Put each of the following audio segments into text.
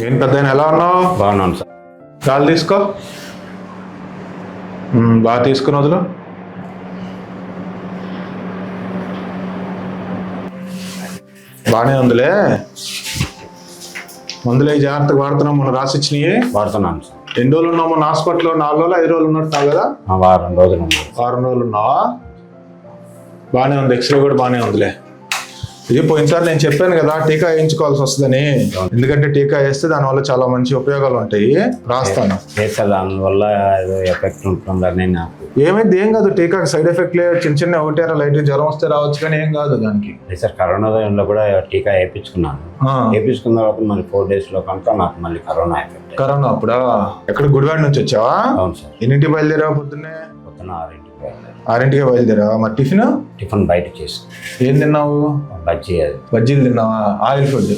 ఏం పెద్ద ఎలా ఉన్నావు? బాగున్నాను సార్. గాలి తీసుకో, బాగా తీసుకుని వదులు. బాగానే ఉందిలే. మందులే జాగ్రత్తగా వాడుతున్నాం. మనం రాసిచ్చినవి వాడుతున్నాను సార్. ఎన్ని రోజులు ఉన్నావు మన హాస్పిటల్లో? 4 రోజులు 5 రోజులు ఉన్నట్టున్నావు కదా? వారం రోజులు ఉన్నాను. వారం రోజులు ఉన్నావా? బాగానే ఉంది. ఎక్స్రే కూడా బాగానే ఉందిలే. ఇది పోయినసారి నేను చెప్పాను కదా టీకా వేయించుకోవాల్సి వస్తుందని. ఎందుకంటే టీకా వేస్తే దానివల్ల చాలా మంచి ఉపయోగాలు ఉంటాయి. రాస్తాను. దానివల్ల ఏదో ఎఫెక్ట్ ఉంటుందని నాకు. ఏమైంది? ఏం కాదు. టీకాకి సైడ్ ఎఫెక్ట్ లేదు. చిన్న ఒకటేరా లైట్ జ్వరం వస్తే రావచ్చు, కానీ ఏం కాదు దానికి. సార్ కరోనా టైంలో కూడా టీకా వేయించుకున్నాను. వేయించుకున్న తర్వాత మళ్ళీ 4 days లో కనుక నాకు మళ్ళీ కరోనా ఎఫెక్ట్. కరోనా అప్పుడా? ఎక్కడ గుడివాడ నుంచి వచ్చావా? అవును సార్. ఎన్నింటికి బయలుదేరావు? పొద్దున్నే 6ంటికి బయలుదేరాను. 6ంటికే బయలుదేరావా? మరి టిఫిన్ బయట చేసి. ఏం తిన్నావు? బజ్జీలు తిన్నావా? Oil food.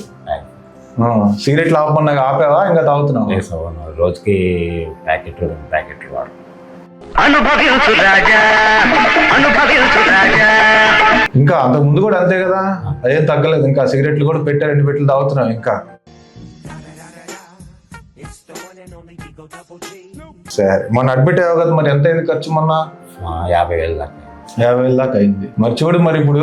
సిగరెట్లు ఆపమన్నా ఆపావా? ఇంకా తాగుతున్నావా? రోజుకి ప్యాకెట్లు వాడు. ఇంకా అంతకు ముందు కూడా అంతే కదా, అదేం తగ్గలేదు. ఇంకా సిగరెట్లు కూడా పెట్టారు, 2 పెట్టెలు తాగుతున్నావు ఇంకా. సరే, మొన్న అడ్మిట్ అయ్యావు కదా, మరి ఎంత అయింది ఖర్చు? మొన్న 50,000 దాకా. 50,000 దాకా అయింది. మరి చూడు, మరి ఇప్పుడు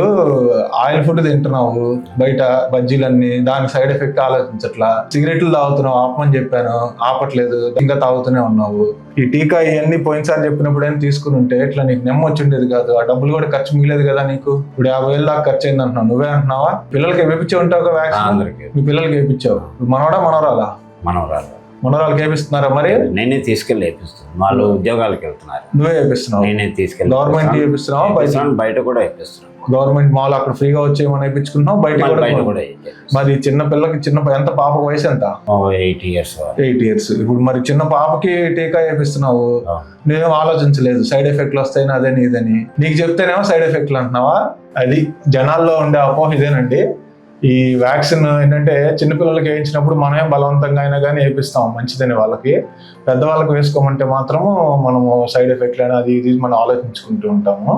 ఆయిల్ ఫుడ్ తింటున్నావు, బయట బజ్జీలన్నీ, దానికి సైడ్ ఎఫెక్ట్ ఆలోచించట్లా. సిగరెట్లు తాగుతున్నావు, ఆపమని చెప్పాను, ఆపట్లేదు, ఇంకా తాగుతూనే ఉన్నావు. ఈ టీకా ఇవన్నీ పోయినసారి చెప్పినప్పుడు ఏం తీసుకుని ఉంటే ఇట్లా నీకు నెమ్మ వచ్చి ఉండేది కాదు. ఆ డబ్బులు కూడా ఖర్చు మిగిలేదు కదా నీకు. ఇప్పుడు 50,000 దాకా ఖర్చు అయింది అంటున్నావు. నువ్వే అంటున్నావా? పిల్లలకి వేయించే ఉంటావు వ్యాక్సిన్. మీ పిల్లలకి వేయించావు. మనవడా మనవరాలా? మనవరాలకి వేపిస్తున్నారా? మరి నేనే తీసుకెళ్ళి వేపిస్తాను. వాళ్ళు ఉద్యోగాలకు వెళ్తున్నారు. నువ్వే వేపిస్తున్నావు? నేనే తీసుకెళ్ళి. గవర్నమెంట్ వేపిస్తున్నావా? బయట కూడా వేపిస్తున్నాను. గవర్నమెంట్ మాల్ అక్కడ ఫ్రీగా వచ్చేమని వేయించుకుంటున్నావు, బయట కూడా. మరి చిన్న పిల్లకి ఎంత పాపకు వయసు ఎంత? 8 years. 8 years. ఇప్పుడు మరి చిన్న పాపకి టీకా వేపిస్తున్నావు, నేనేం ఆలోచించలేదు సైడ్ ఎఫెక్ట్లు వస్తాయని, అదని ఇదని. నీకు చెప్తేనేమో సైడ్ ఎఫెక్ట్లు అంటున్నావా? అది జనాల్లో ఉండే అపోహ ఇదేనండి. ఈ వ్యాక్సిన్ ఏంటంటే చిన్నపిల్లలకి వేయించినప్పుడు మనమే బలవంతంగా అయినా కానీ వేపిస్తాం, మంచిదని వాళ్ళకి. పెద్దవాళ్ళకి వేసుకోమంటే మాత్రము మనము సైడ్ ఎఫెక్ట్లు అని అది ఇది మనం ఆలోచించుకుంటూ ఉంటాము.